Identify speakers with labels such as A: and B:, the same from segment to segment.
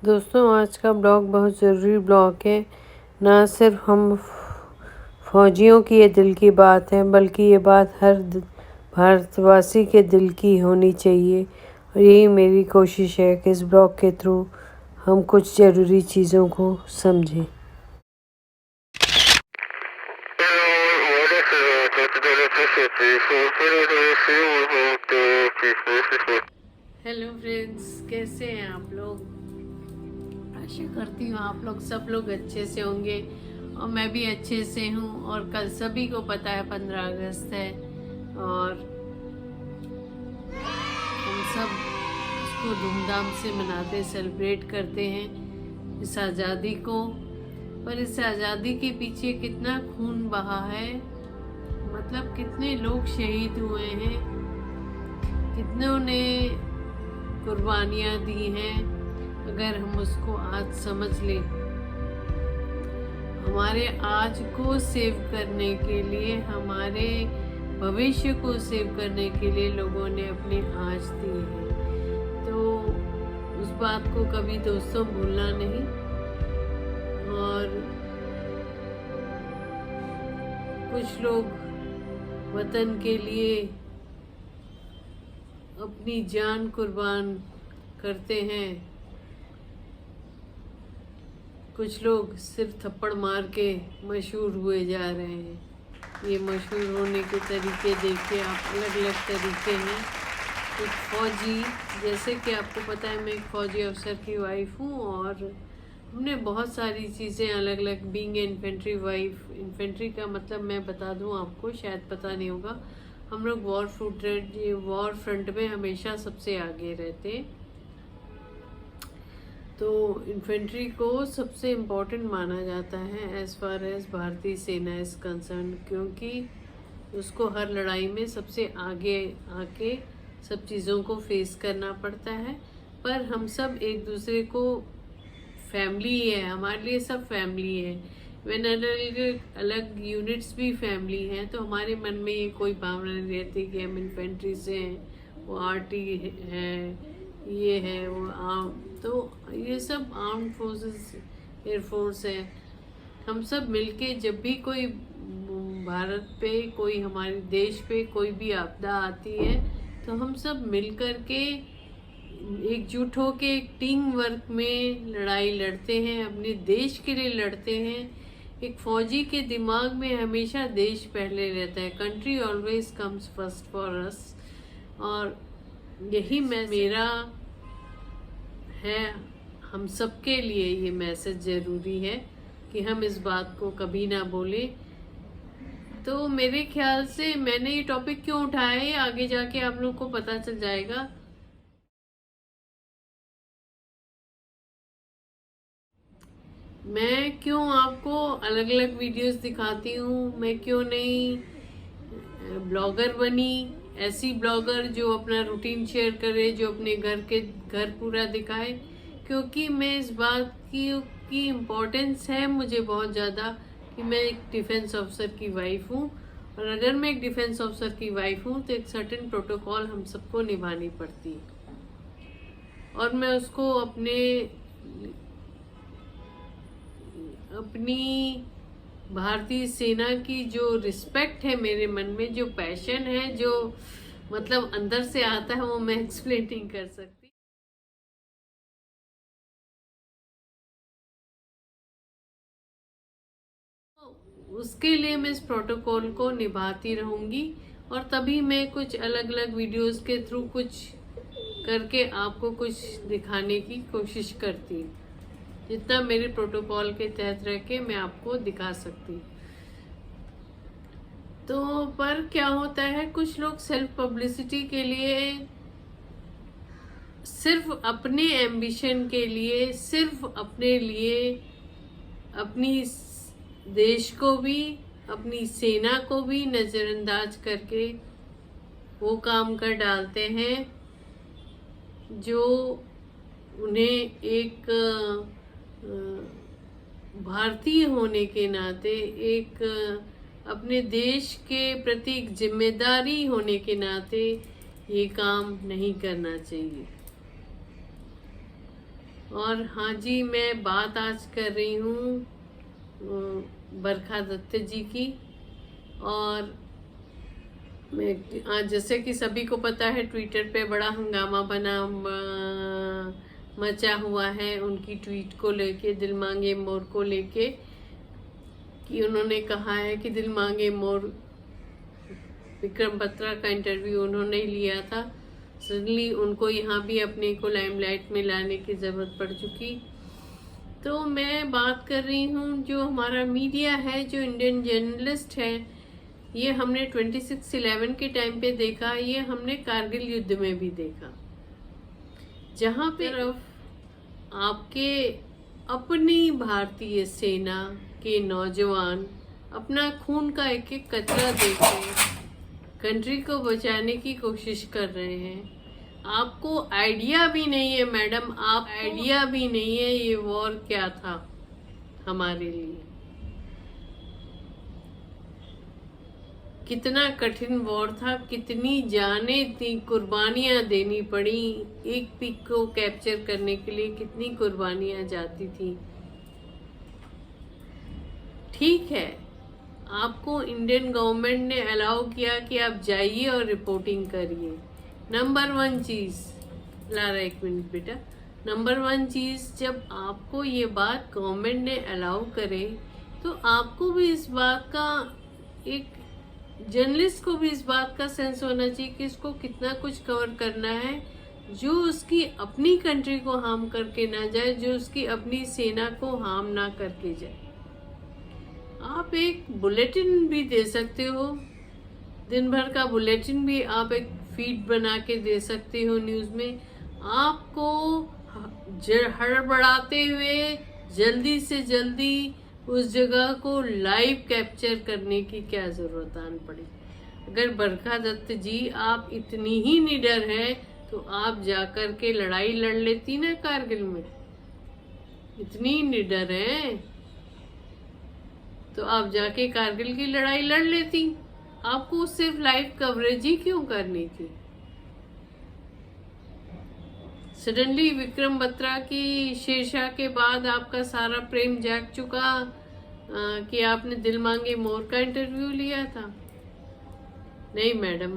A: दोस्तों, आज का ब्लॉग बहुत ज़रूरी ब्लॉग है। ना सिर्फ हम फौजियों की ये दिल की बात है, बल्कि ये बात हर भारतवासी के दिल की होनी चाहिए। और यही मेरी कोशिश है कि इस ब्लॉग के थ्रू हम कुछ ज़रूरी चीज़ों को समझें। हेलो फ्रेंड्स, कैसे हैं आप लोग? आशा करती हूँ आप लोग सब लोग अच्छे से होंगे और मैं भी अच्छे से हूँ। और कल सभी को पता है 15 अगस्त है और हम सब इसको धूमधाम से मनाते, सेलिब्रेट करते हैं इस आज़ादी को। पर इस आज़ादी के पीछे कितना खून बहा है, मतलब कितने लोग शहीद हुए हैं, कितनों ने कुर्बानियाँ दी हैं। अगर हम उसको आज समझ लें, हमारे आज को सेव करने के लिए, हमारे भविष्य को सेव करने के लिए लोगों ने अपने आज दिए हैं। तो उस बात को कभी दोस्तों भूलना नहीं। और कुछ लोग वतन के लिए अपनी जान कुर्बान करते हैं, कुछ लोग सिर्फ थप्पड़ मार के मशहूर हुए जा रहे हैं। ये मशहूर होने के तरीके देखिए आप, अलग अलग तरीके हैं। एक फ़ौजी, जैसे कि आपको पता है मैं एक फ़ौजी अफसर की वाइफ हूँ और हमने बहुत सारी चीज़ें अलग अलग, बीइंग इन्फेंट्री वाइफ, इन्फेंट्री का मतलब मैं बता दूँ आपको, शायद पता नहीं होगा, हम लोग वॉर फ्रंट में हमेशा सबसे आगे रहते हैं। तो इन्फेंट्री को सबसे इम्पोर्टेंट माना जाता है एज़ फार एज़ भारतीय सेना इज़ कंसर्न, क्योंकि उसको हर लड़ाई में सबसे आगे आके सब चीज़ों को फेस करना पड़ता है। पर हम सब एक दूसरे को, फैमिली है हमारे लिए, सब फैमिली है। वेन अलग अलग यूनिट्स भी फैमिली हैं, तो हमारे मन में ये कोई भावना नहीं रहती कि हम इन्फेंट्री से हैं, वो आरटी है, ये है वो आर्म, तो ये सब आर्म्ड फोर्सेस, एयरफोर्स है। हम सब मिलके जब भी कोई भारत पे, कोई हमारे देश पे कोई भी आपदा आती है, तो हम सब मिल कर के एकजुट होके एक टीम वर्क में लड़ाई लड़ते हैं, अपने देश के लिए लड़ते हैं। एक फौजी के दिमाग में हमेशा देश पहले रहता है, country always comes first for us. और यही मेरा है, हम सबके लिए ये मैसेज ज़रूरी है कि हम इस बात को कभी ना भूलें। तो मेरे ख्याल से मैंने ये टॉपिक क्यों उठाया है, आगे जाके आप लोग को पता चल जाएगा। मैं क्यों आपको अलग अलग वीडियोस दिखाती हूँ, मैं क्यों नहीं ब्लॉगर बनी, ऐसी ब्लॉगर जो अपना रूटीन शेयर करे, जो अपने घर पूरा दिखाए। क्योंकि मैं इस बात की इम्पोर्टेंस है मुझे बहुत ज़्यादा कि मैं एक डिफेंस ऑफिसर की वाइफ हूँ। और अगर मैं एक डिफेंस ऑफिसर की वाइफ हूँ तो एक सर्टेन प्रोटोकॉल हम सबको निभानी पड़ती है। और मैं उसको अपनी भारतीय सेना की जो रिस्पेक्ट है मेरे मन में, जो पैशन है, जो मतलब अंदर से आता है, वो मैं एक्सप्लेन नहीं कर सकती। तो उसके लिए मैं इस प्रोटोकॉल को निभाती रहूंगी और तभी मैं कुछ अलग अलग वीडियोस के थ्रू कुछ करके आपको कुछ दिखाने की कोशिश करती हूँ, जितना मेरे प्रोटोकॉल के तहत रह के मैं आपको दिखा सकती हूँ। तो पर क्या होता है, कुछ लोग सेल्फ पब्लिसिटी के लिए, सिर्फ अपने एम्बिशन के लिए, सिर्फ अपने लिए, अपनी देश को भी, अपनी सेना को भी नज़रअंदाज करके वो काम कर डालते हैं जो उन्हें एक भारतीय होने के नाते, एक अपने देश के प्रति एक जिम्मेदारी होने के नाते ये काम नहीं करना चाहिए। और हाँ जी, मैं बात आज कर रही हूँ बरखा दत्त जी की। और मैं आज, जैसे कि सभी को पता है, ट्विटर पे बड़ा हंगामा मचा हुआ है उनकी ट्वीट को लेके, दिल मांगे मोर को लेके, कि उन्होंने कहा है कि दिल मांगे मोर, विक्रम बत्रा का इंटरव्यू उन्होंने लिया था। सडनली उनको यहाँ भी अपने को लाइमलाइट में लाने की ज़रूरत पड़ चुकी। तो मैं बात कर रही हूँ, जो हमारा मीडिया है, जो इंडियन जर्नलिस्ट है, ये हमने 26/11 के टाइम पे देखा, ये हमने कारगिल युद्ध में भी देखा, जहाँ पे आपके अपनी भारतीय सेना के नौजवान अपना खून का एक एक कतरा देके कंट्री को बचाने की कोशिश कर रहे हैं। आपको आइडिया भी नहीं है मैडम, आप आइडिया भी नहीं है ये वॉर क्या था हमारे लिए, कितना कठिन वॉर था, कितनी जानें थी, कुर्बानियां देनी पड़ी, एक पीक को कैप्चर करने के लिए कितनी कुर्बानियां जाती थी। ठीक है, आपको इंडियन गवर्नमेंट ने अलाउ किया कि आप जाइए और रिपोर्टिंग करिए। नंबर 1 चीज, लारा एक मिनट बेटा, नंबर 1 चीज, जब आपको ये बात गवर्नमेंट ने अलाउ करे तो आपको भी इस बात का, एक जर्नलिस्ट को भी इस बात का सेंस होना चाहिए कि इसको कितना कुछ कवर करना है जो उसकी अपनी कंट्री को हार्म करके ना जाए, जो उसकी अपनी सेना को हार्म ना करके जाए। आप एक बुलेटिन भी दे सकते हो, दिन भर का बुलेटिन भी आप एक फीड बना के दे सकते हो न्यूज़ में। आपको हड़बड़ाते हुए जल्दी से जल्दी उस जगह को लाइव कैप्चर करने की क्या जरूरत आन पड़ी। अगर बरखा दत्त जी आप इतनी ही निडर है तो आप जाकर के लड़ाई लड़ लेती ना कारगिल में, इतनी निडर है तो आप जाके कारगिल की लड़ाई लड़ लेती। आपको सिर्फ लाइव कवरेज ही क्यों करनी थी? सडनली विक्रम बत्रा की शेरशाह के बाद आपका सारा प्रेम जाग चुका कि आपने दिल मांगे मोर का इंटरव्यू लिया था। नहीं मैडम,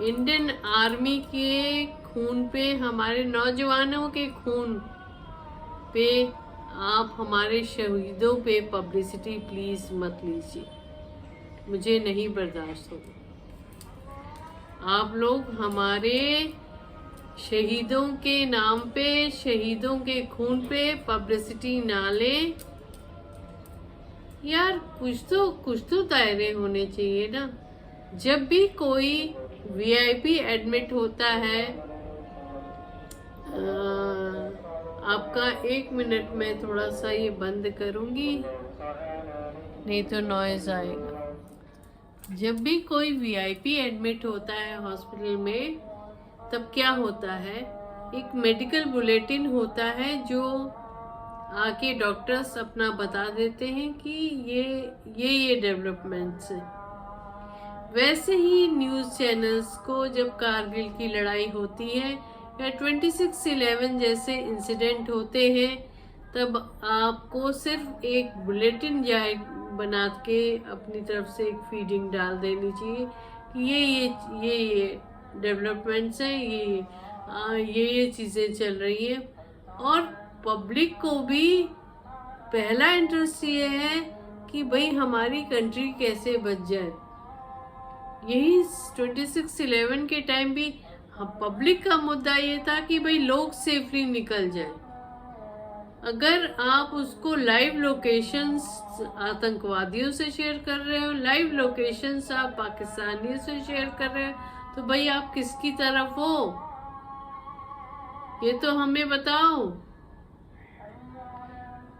A: इंडियन आर्मी के खून पे, हमारे नौजवानों के खून पे, आप हमारे शहीदों पे पब्लिसिटी प्लीज मत लीजिए, मुझे नहीं बर्दाश्त होगा। आप लोग हमारे शहीदों के नाम पे, शहीदों के खून पे पब्लिसिटी ना लें यार। कुछ तो दायरे होने चाहिए ना। जब भी कोई वीआईपी एडमिट होता है, आपका 1 मिनट में थोड़ा सा ये बंद करूंगी, नहीं तो नॉइज आएगा। जब भी कोई वीआईपी एडमिट होता है हॉस्पिटल में, तब क्या होता है, एक मेडिकल बुलेटिन होता है जो आके डॉक्टर्स अपना बता देते हैं कि ये डेवलपमेंट्स हैं। वैसे ही न्यूज़ चैनल्स को जब कारगिल की लड़ाई होती है या 26/11 जैसे इंसिडेंट होते हैं, तब आपको सिर्फ एक बुलेटिन बना के अपनी तरफ से एक फीडिंग डाल देनी चाहिए कि ये डेवलपमेंट्स हैं, ये चीज़ें चल रही हैं। और पब्लिक को भी पहला इंटरेस्ट ये है कि भाई हमारी कंट्री कैसे बच जाए। यही 26/11 के टाइम भी पब्लिक का मुद्दा ये था कि भाई लोग सेफली निकल जाएं। अगर आप उसको लाइव लोकेशंस आतंकवादियों से शेयर कर रहे हो, लाइव लोकेशंस आप पाकिस्तानियों से शेयर कर रहे हो, तो भाई आप किसकी तरफ हो, ये तो हमें बताओ।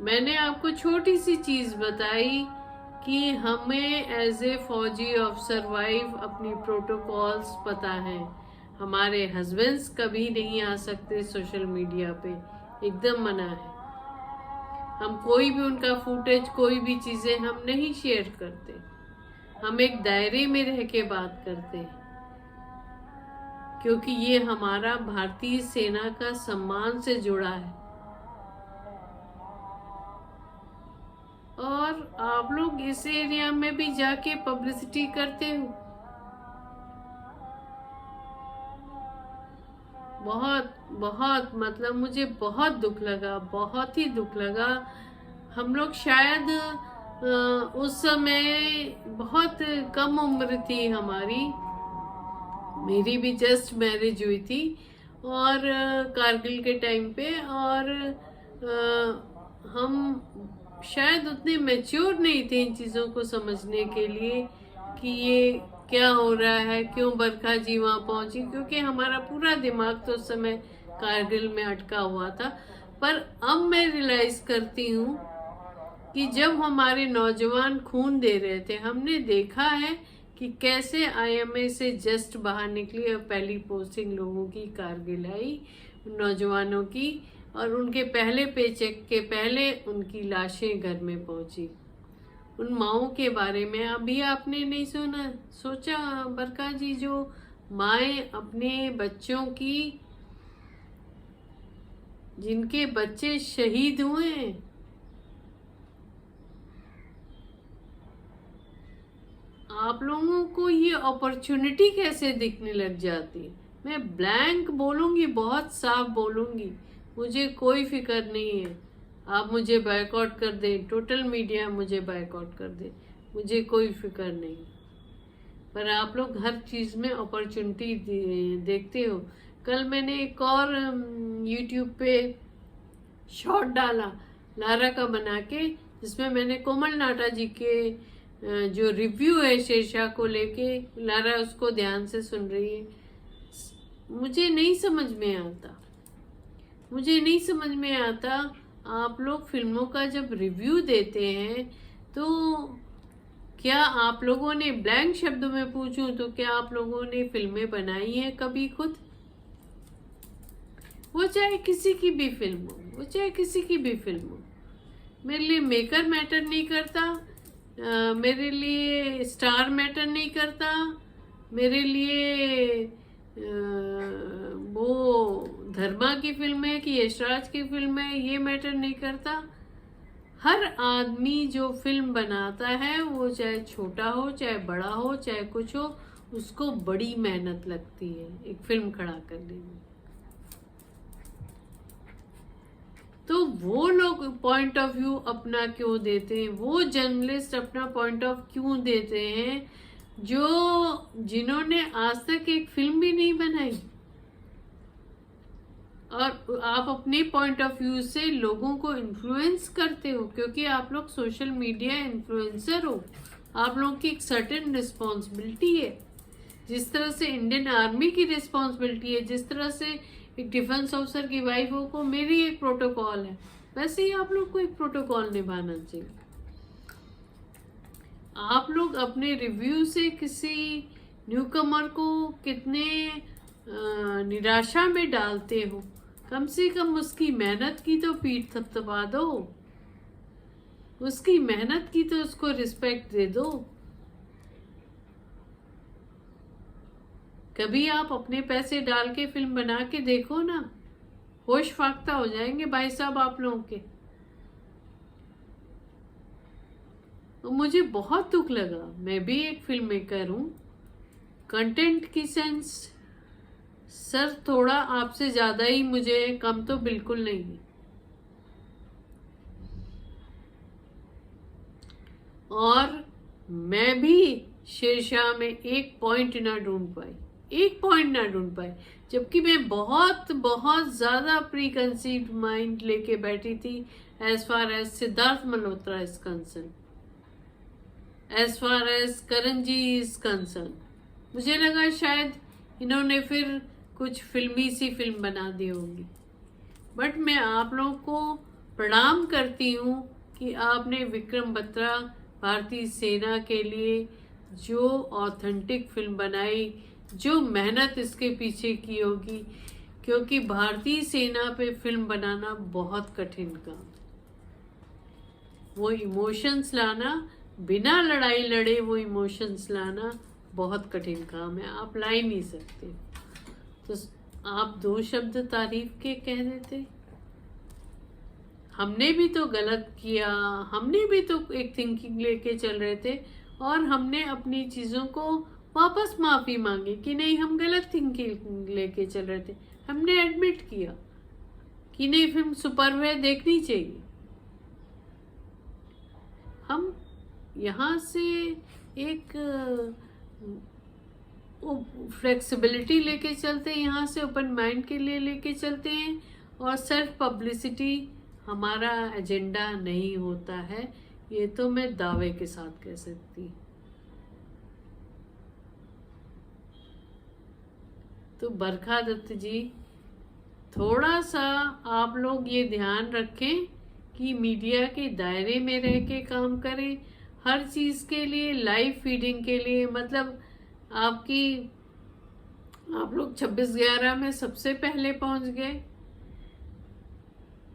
A: मैंने आपको छोटी सी चीज बताई कि हमें एज ए फौजी ऑफिसर वाइफ अपनी प्रोटोकॉल्स पता है। हमारे हस्बैंड्स कभी नहीं आ सकते सोशल मीडिया पे, एकदम मना है। हम कोई भी उनका फुटेज, कोई भी चीजें हम नहीं शेयर करते। हम एक दायरे में रह के बात करते हैं। क्योंकि ये हमारा भारतीय सेना का सम्मान से जुड़ा है। और आप लोग इस एरिया में भी जाके पब्लिसिटी करते हो। बहुत बहुत मतलब मुझे बहुत दुख लगा, बहुत ही दुख लगा। हम लोग शायद उस समय बहुत कम उम्र थी हमारी, मेरी भी जस्ट मैरिज हुई थी और कारगिल के टाइम पे, और हम शायद उतने मैच्योर नहीं थे इन चीज़ों को समझने के लिए कि ये क्या हो रहा है, क्यों बरखा जी वहाँ पहुंची, क्योंकि हमारा पूरा दिमाग तो उस समय कारगिल में अटका हुआ था। पर अब मैं रियलाइज करती हूँ कि जब हमारे नौजवान खून दे रहे थे, हमने देखा है कि कैसे आईएमए से जस्ट बाहर निकली और पहली पोस्टिंग लोगों की कारगिल आई, नौजवानों की, और उनके पहले पेचेक के पहले उनकी लाशें घर में पहुंची। उन माओं के बारे में अभी आपने नहीं सोचा बरखा जी, जो माएँ अपने बच्चों की, जिनके बच्चे शहीद हुए हैं, आप लोगों को ये अपॉर्चुनिटी कैसे दिखने लग जाती है? मैं ब्लैंक बोलूंगी, बहुत साफ बोलूंगी, मुझे कोई फिक्र नहीं है। आप मुझे बायकॉट कर दें, टोटल मीडिया मुझे बायकॉट कर दे, मुझे कोई फिक्र नहीं। पर आप लोग हर चीज़ में अपॉर्चुनिटी देखते हो। कल मैंने एक और यूट्यूब पे शॉर्ट डाला लारा का बना के, जिसमें मैंने कोमल नाटा जी के जो रिव्यू है शेरशाह को लेके, लारा उसको ध्यान से सुन रही है। मुझे नहीं समझ में आता, मुझे नहीं समझ में आता। आप लोग फिल्मों का जब रिव्यू देते हैं तो क्या आप लोगों ने, ब्लैंक शब्दों में पूछूं तो क्या आप लोगों ने फिल्में बनाई हैं कभी खुद? वो चाहे किसी की भी फिल्म हो, वो चाहे किसी की भी फिल्म हो। मेरे लिए मेकर मैटर नहीं करता, मेरे लिए स्टार मैटर नहीं करता, मेरे लिए वो धर्मा की फिल्म है कि यशराज की फिल्म है, ये मैटर नहीं करता। हर आदमी जो फिल्म बनाता है, वो चाहे छोटा हो चाहे बड़ा हो चाहे कुछ हो, उसको बड़ी मेहनत लगती है एक फिल्म खड़ा करने में। तो वो लोग पॉइंट ऑफ व्यू अपना क्यों देते हैं, वो जर्नलिस्ट अपना पॉइंट ऑफ क्यों देते हैं जो जिन्होंने आज तक एक फिल्म भी नहीं बनाई? और आप अपने पॉइंट ऑफ व्यू से लोगों को इन्फ्लुएंस करते हो, क्योंकि आप लोग सोशल मीडिया इन्फ्लुएंसर हो। आप लोगों की एक सर्टेन रिस्पॉन्सिबिलिटी है, जिस तरह से इंडियन आर्मी की रिस्पॉन्सिबिलिटी है, जिस तरह से एक डिफेंस ऑफिसर की वाइफों को मेरी एक प्रोटोकॉल है, वैसे ही आप लोग को एक प्रोटोकॉल निभाना चाहिए। आप लोग अपने रिव्यू से किसी न्यूकमर को कितने निराशा में डालते हो। कम से कम उसकी मेहनत की तो पीठ थपथपा दो, उसकी मेहनत की तो उसको रिस्पेक्ट दे दो। कभी आप अपने पैसे डाल के फिल्म बना के देखो ना, होश फाख्ता हो जाएंगे भाई साहब आप लोगों के। तो मुझे बहुत दुख लगा, मैं भी एक फिल्म मेकर हूँ, कंटेंट की सेंस सर थोड़ा आपसे ज्यादा ही, मुझे कम तो बिल्कुल नहीं है। और मैं भी शेरशाह में एक पॉइंट ना ढूंढ पाई, एक पॉइंट ना ढूंढ पाई, जबकि मैं बहुत बहुत ज्यादा प्री कंसीव्ड माइंड लेके बैठी थी as far as Siddharth Malhotra is concern, as far as Karan ji is concern. मुझे लगा शायद इन्होंने फिर कुछ फिल्मी सी फिल्म बना दी होगी। बट मैं आप लोगों को प्रणाम करती हूँ कि आपने विक्रम बत्रा भारतीय सेना के लिए जो ऑथेंटिक फिल्म बनाई, जो मेहनत इसके पीछे की होगी, क्योंकि भारतीय सेना पे फिल्म बनाना बहुत कठिन काम, वो इमोशंस लाना, बिना लड़ाई लड़े वो इमोशंस लाना बहुत कठिन काम है, आप ला ही नहीं सकते। तो आप 2 शब्द तारीफ के कह देते। हमने भी तो गलत किया, हमने भी तो एक थिंकिंग लेके चल रहे थे और हमने अपनी चीज़ों को वापस माफ़ी मांगी कि नहीं हम गलत थिंकिंग लेके चल रहे थे। हमने एडमिट किया कि नहीं फिल्म सुपरवे देखनी चाहिए। हम यहाँ से एक फ्लेक्सिबिलिटी लेके चलते हैं, यहाँ से ओपन माइंड के लिए लेके चलते हैं और सेल्फ पब्लिसिटी हमारा एजेंडा नहीं होता है। ये तो मैं दावे के साथ कह सकती। तो बरखा दत्त जी, थोड़ा सा आप लोग ये ध्यान रखें कि मीडिया के दायरे में रह के काम करें। हर चीज़ के लिए, लाइव फीडिंग के लिए, मतलब आप लोग 26/11 में सबसे पहले पहुंच गए,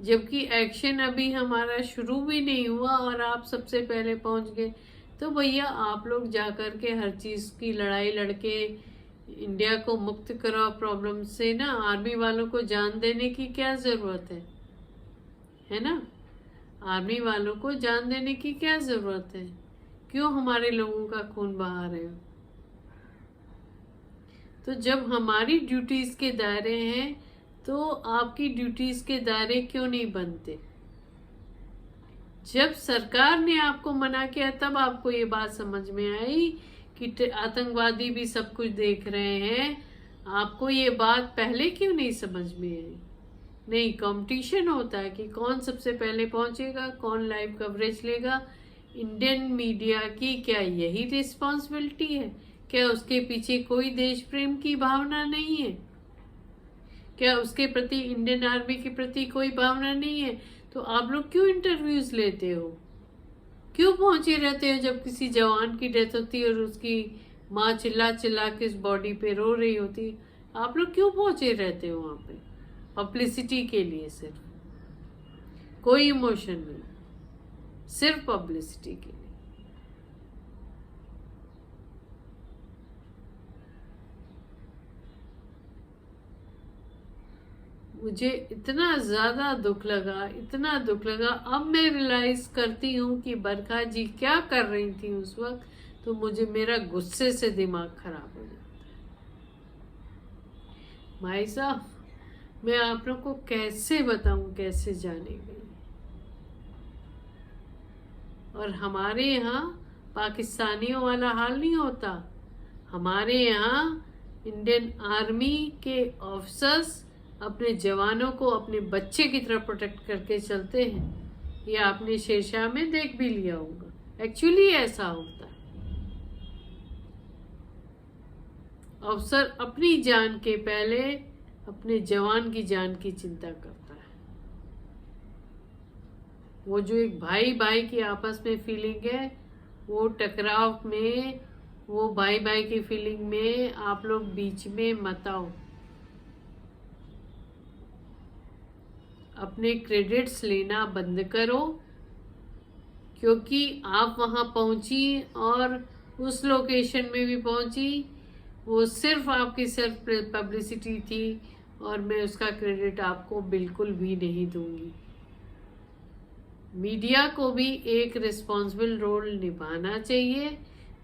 A: जबकि एक्शन अभी हमारा शुरू भी नहीं हुआ और आप सबसे पहले पहुंच गए। तो भैया आप लोग जाकर के हर चीज़ की लड़ाई लड़के इंडिया को मुक्त कराओ प्रॉब्लम से ना। आर्मी वालों को जान देने की क्या ज़रूरत है ना? आर्मी वालों को जान देने की क्या ज़रूरत है? क्यों हमारे लोगों का खून बहा रहे हो? तो जब हमारी ड्यूटीज़ के दायरे हैं तो आपकी ड्यूटीज़ के दायरे क्यों नहीं बनते? जब सरकार ने आपको मना किया तब आपको ये बात समझ में आई कि आतंकवादी भी सब कुछ देख रहे हैं। आपको ये बात पहले क्यों नहीं समझ में आई? नहीं, कंपटीशन होता है कि कौन सबसे पहले पहुंचेगा, कौन लाइव कवरेज लेगा। इंडियन मीडिया की क्या यही रिस्पॉन्सिबिलिटी है? क्या उसके पीछे कोई देश प्रेम की भावना नहीं है? क्या उसके प्रति, इंडियन आर्मी के प्रति कोई भावना नहीं है? तो आप लोग क्यों इंटरव्यूज लेते हो? क्यों पहुंचे रहते हो जब किसी जवान की डेथ होती है और उसकी माँ चिल्ला चिल्ला के उस बॉडी पे रो रही होती? आप लोग क्यों पहुंचे रहते हो वहां पे? पब्लिसिटी के लिए सिर्फ, कोई इमोशन नहीं, सिर्फ पब्लिसिटी के लिए। मुझे इतना ज़्यादा दुख लगा, इतना दुख लगा। अब मैं रियलाइज करती हूँ कि बरखा जी क्या कर रही थी उस वक्त, तो मुझे मेरा गुस्से से दिमाग खराब हो जाता है। भाई साहब, मैं आप लोग को कैसे बताऊं कैसे जाने गई। और हमारे यहाँ पाकिस्तानियों वाला हाल नहीं होता। हमारे यहाँ इंडियन आर्मी के ऑफिसर्स अपने जवानों को अपने बच्चे की तरह प्रोटेक्ट करके चलते हैं। ये आपने शेरशाह में देख भी लिया होगा। एक्चुअली ऐसा होता है। अफसर अपनी जान के पहले अपने जवान की जान की चिंता करता है। वो जो एक भाई भाई की आपस में फीलिंग है, वो टकराव में, वो भाई भाई की फीलिंग में आप लोग बीच में मत आओ। अपने क्रेडिट्स लेना बंद करो, क्योंकि आप वहां पहुंची और उस लोकेशन में भी पहुंची, वो सिर्फ आपकी सेल्फ पब्लिसिटी थी और मैं उसका क्रेडिट आपको बिल्कुल भी नहीं दूंगी। मीडिया को भी एक रिस्पॉन्सिबल रोल निभाना चाहिए,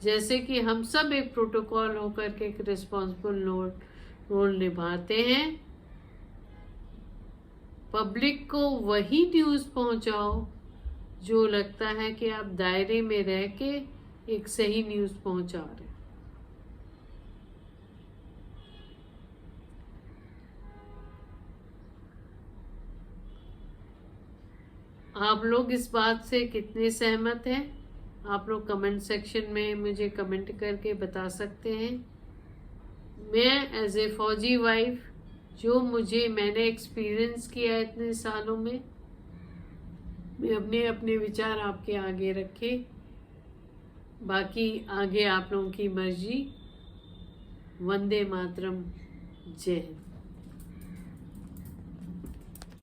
A: जैसे कि हम सब एक प्रोटोकॉल होकर के एक रिस्पॉन्सिबल रोल निभाते हैं। पब्लिक को वही न्यूज़ पहुंचाओ जो लगता है कि आप दायरे में रह के एक सही न्यूज़ पहुंचा रहे। आप लोग इस बात से कितने सहमत हैं? आप लोग कमेंट सेक्शन में मुझे कमेंट करके बता सकते हैं। मैं एज ए फौजी वाइफ, जो मैंने एक्सपीरियंस किया है इतने सालों में, मैं अपने विचार आपके आगे रखे। बाकी आगे आप लोगों की मर्जी। वंदे मातरम। जय हिंद।